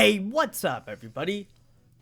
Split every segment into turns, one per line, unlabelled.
Hey, what's up everybody?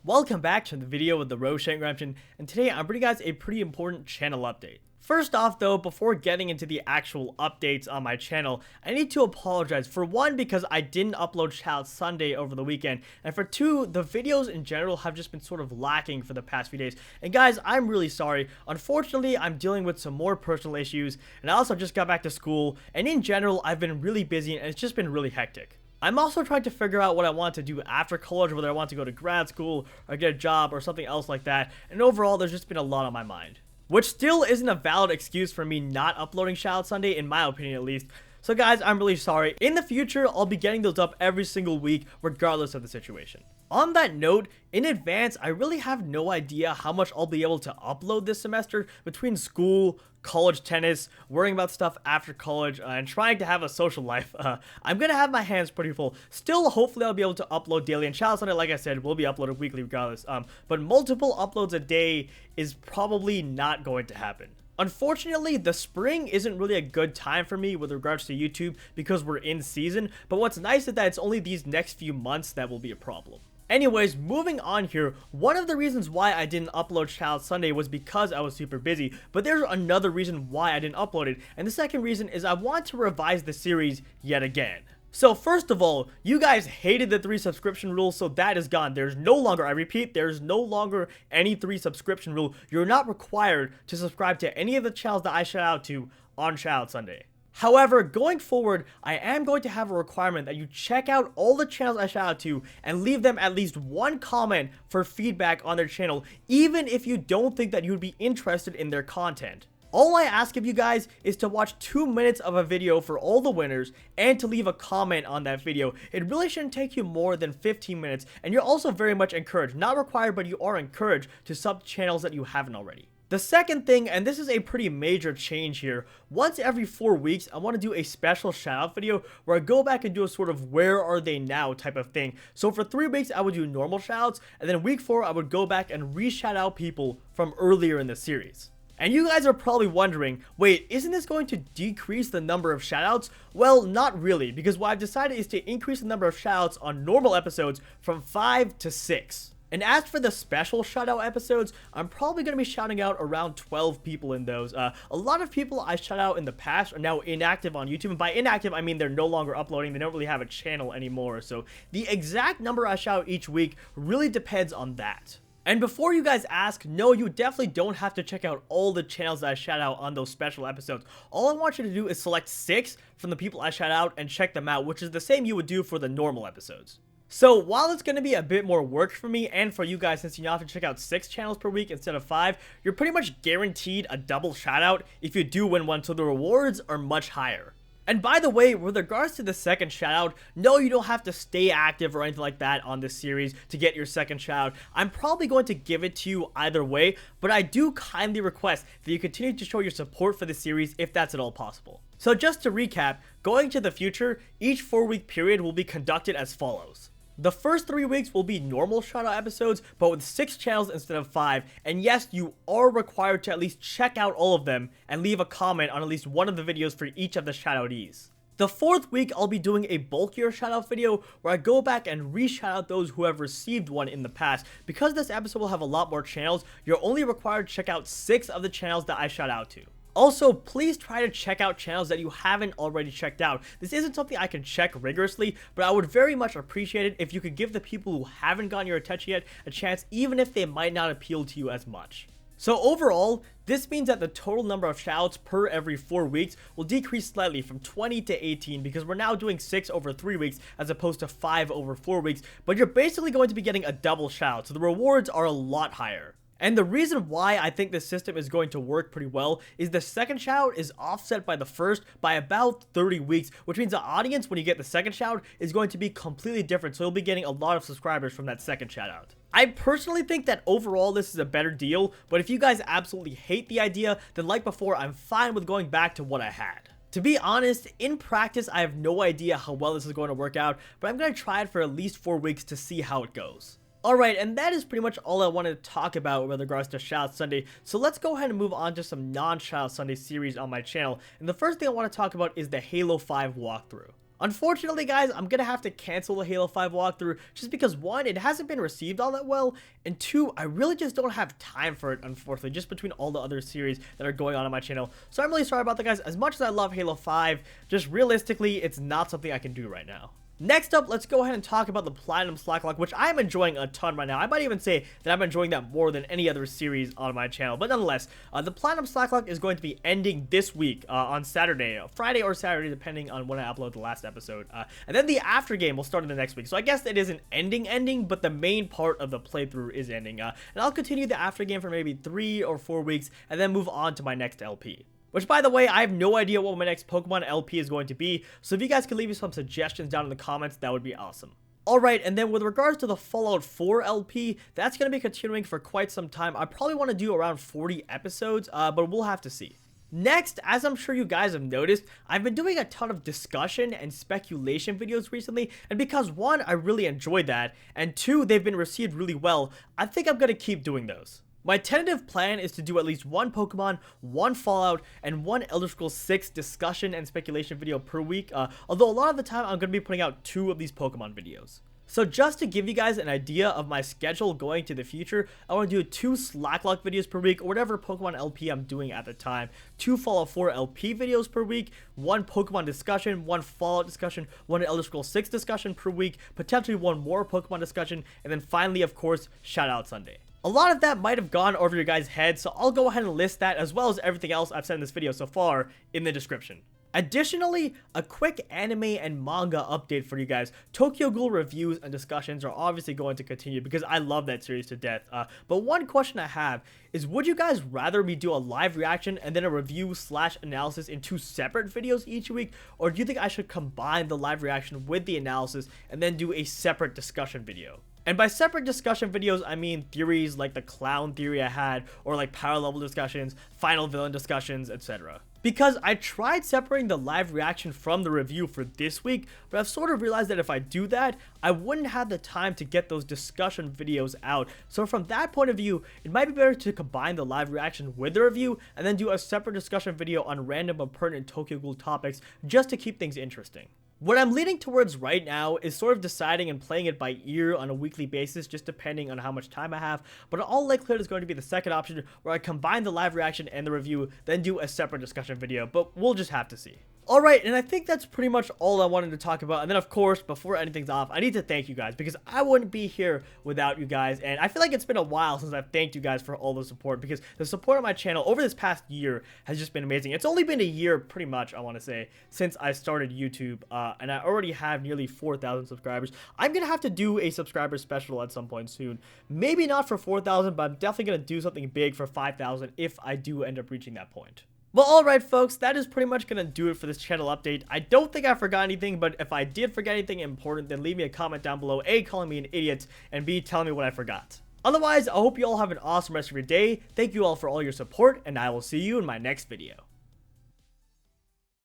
Welcome back to the video with the Roshan, and today I'm bringing you guys a pretty important channel update. First off though, before getting into the actual updates on my channel, I need to apologize for one because I didn't upload Shoutout Sunday over the weekend, and for two, the videos in general have just been sort of lacking for the past few days. And guys, I'm really sorry. Unfortunately, I'm dealing with some more personal issues, and I also just got back to school, and in general, I've been really busy and it's just been really hectic. I'm also trying to figure out what I want to do after college, whether I want to go to grad school or get a job or something else like that, and overall there's just been a lot on my mind. Which still isn't a valid excuse for me not uploading Shoutout Sunday, in my opinion at least. So guys, I'm really sorry. In the future, I'll be getting those up every single week regardless of the situation. On that note, in advance, I really have no idea how much I'll be able to upload this semester between school, college tennis, worrying about stuff after college, and trying to have a social life. I'm gonna have my hands pretty full. Still, hopefully I'll be able to upload daily, and Shoutout Sunday, like I said, will be uploaded weekly regardless. But multiple uploads a day is probably not going to happen. Unfortunately, the spring isn't really a good time for me with regards to YouTube because we're in season, but what's nice is that it's only these next few months that will be a problem. Anyways, moving on here, one of the reasons why I didn't upload Shoutout Sunday was because I was super busy, but there's another reason why I didn't upload it, and the second reason is I want to revise the series yet again. So first of all, you guys hated the 3 subscription rule, so that is gone. There's no longer, I repeat, there's no longer any 3 subscription rule. You're not required to subscribe to any of the channels that I shout out to on Shoutout Sunday. However, going forward, I am going to have a requirement that you check out all the channels I shout out to and leave them at least one comment for feedback on their channel, even if you don't think that you would be interested in their content. All I ask of you guys is to watch 2 minutes of a video for all the winners and to leave a comment on that video. It really shouldn't take you more than 15 minutes, and you're also very much encouraged, not required, but you are encouraged to sub channels that you haven't already. The second thing, and this is a pretty major change here, once every 4 weeks, I want to do a special shoutout video where I go back and do a sort of where are they now type of thing. So for 3 weeks, I would do normal shoutouts, and then week 4, I would go back and re-shout out people from earlier in the series. And you guys are probably wondering, wait, isn't this going to decrease the number of shoutouts? Well, not really, because what I've decided is to increase the number of shoutouts on normal episodes from 5 to 6. And as for the special shoutout episodes, I'm probably going to be shouting out around 12 people in those. A lot of people I shout out in the past are now inactive on YouTube. And by inactive, I mean they're no longer uploading. They don't really have a channel anymore. So the exact number I shout out each week really depends on that. And before you guys ask, no, you definitely don't have to check out all the channels that I shout out on those special episodes. All I want you to do is select 6 from the people I shout out and check them out, which is the same you would do for the normal episodes. So while it's going to be a bit more work for me and for you guys, since you now have to check out 6 channels per week instead of 5, you're pretty much guaranteed a double shout out if you do win one, so the rewards are much higher. And by the way, with regards to the second shoutout, no, you don't have to stay active or anything like that on this series to get your second shoutout. I'm probably going to give it to you either way, but I do kindly request that you continue to show your support for the series if that's at all possible. So just to recap, going to the future, each 4-week period will be conducted as follows. The first 3 weeks will be normal shoutout episodes, but with 6 channels instead of 5, and yes, you are required to at least check out all of them and leave a comment on at least one of the videos for each of the shoutoutees. The 4th week, I'll be doing a bulkier shoutout video where I go back and re-shout out those who have received one in the past. Because this episode will have a lot more channels, you're only required to check out 6 of the channels that I shout out to. Also, please try to check out channels that you haven't already checked out. This isn't something I can check rigorously, but I would very much appreciate it if you could give the people who haven't gotten your attention yet a chance, even if they might not appeal to you as much. So overall, this means that the total number of shoutouts per every 4 weeks will decrease slightly from 20 to 18 because we're now doing 6 over 3 weeks as opposed to 5 over 4 weeks, but you're basically going to be getting a double shoutout, so the rewards are a lot higher. And the reason why I think this system is going to work pretty well is the second shoutout is offset by the first by about 30 weeks, which means the audience when you get the second shoutout is going to be completely different, so you'll be getting a lot of subscribers from that second shoutout. I personally think that overall this is a better deal, but if you guys absolutely hate the idea, then like before, I'm fine with going back to what I had. To be honest, in practice, I have no idea how well this is going to work out, but I'm going to try it for at least 4 weeks to see how it goes. Alright, and that is pretty much all I wanted to talk about with regards to Shoutout Sunday, so let's go ahead and move on to some non-Shoutout Sunday series on my channel, and the first thing I want to talk about is the Halo 5 walkthrough. Unfortunately, guys, I'm gonna have to cancel the Halo 5 walkthrough just because, one, it hasn't been received all that well, and two, I really just don't have time for it, unfortunately, just between all the other series that are going on my channel. So I'm really sorry about that, guys. As much as I love Halo 5, just realistically, it's not something I can do right now. Next up, let's go ahead and talk about the Platinum Slacklog, which I'm enjoying a ton right now. I might even say that I'm enjoying that more than any other series on my channel. But nonetheless, the Platinum Slacklog is going to be ending this week on Saturday, Friday or Saturday, depending on when I upload the last episode. And then the after game will start in the next week. So I guess it isn't ending, but the main part of the playthrough is ending. And I'll continue the after game for maybe 3 or 4 weeks and then move on to my next LP. Which, by the way, I have no idea what my next Pokemon LP is going to be, so if you guys could leave me some suggestions down in the comments, that would be awesome. Alright, and then with regards to the Fallout 4 LP, that's going to be continuing for quite some time. I probably want to do around 40 episodes, but we'll have to see. Next, as I'm sure you guys have noticed, I've been doing a ton of discussion and speculation videos recently, and because one, I really enjoyed that, and two, they've been received really well, I think I'm going to keep doing those. My tentative plan is to do at least one Pokemon, one Fallout, and one Elder Scrolls 6 discussion and speculation video per week, although a lot of the time I'm going to be putting out 2 of these Pokemon videos. So just to give you guys an idea of my schedule going to the future, I want to do 2 Slacklog videos per week, or whatever Pokemon LP I'm doing at the time, 2 Fallout 4 LP videos per week, 1 Pokemon discussion, 1 Fallout discussion, 1 Elder Scrolls 6 discussion per week, potentially 1 more Pokemon discussion, and then finally, of course, Shoutout Sunday. A lot of that might have gone over your guys' heads, so I'll go ahead and list that as well as everything else I've said in this video so far in the description. Additionally, a quick anime and manga update for you guys. Tokyo Ghoul reviews and discussions are obviously going to continue because I love that series to death. But one question I have is, would you guys rather me do a live reaction and then a review / analysis in 2 separate videos each week? Or do you think I should combine the live reaction with the analysis and then do a separate discussion video? And by separate discussion videos, I mean theories like the clown theory I had, or like power level discussions, final villain discussions, etc. Because I tried separating the live reaction from the review for this week, but I've sort of realized that if I do that, I wouldn't have the time to get those discussion videos out. So from that point of view, it might be better to combine the live reaction with the review, and then do a separate discussion video on random but pertinent Tokyo Ghoul topics, just to keep things interesting. What I'm leaning towards right now is sort of deciding and playing it by ear on a weekly basis, just depending on how much time I have, but in all likelihood is going to be the second option, where I combine the live reaction and the review, then do a separate discussion video, but we'll just have to see. Alright, and I think that's pretty much all I wanted to talk about. And then, of course, before ending things off, I need to thank you guys, because I wouldn't be here without you guys. And I feel like it's been a while since I've thanked you guys for all the support, because the support on my channel over this past year has just been amazing. It's only been a year, pretty much, I want to say, since I started YouTube, and I already have nearly 4,000 subscribers. I'm going to have to do a subscriber special at some point soon. Maybe not for 4,000, but I'm definitely going to do something big for 5,000 if I do end up reaching that point. Well, alright folks, that is pretty much going to do it for this channel update. I don't think I forgot anything, but if I did forget anything important, then leave me a comment down below, A, calling me an idiot, and B, telling me what I forgot. Otherwise, I hope you all have an awesome rest of your day. Thank you all for all your support, and I will see you in my next video.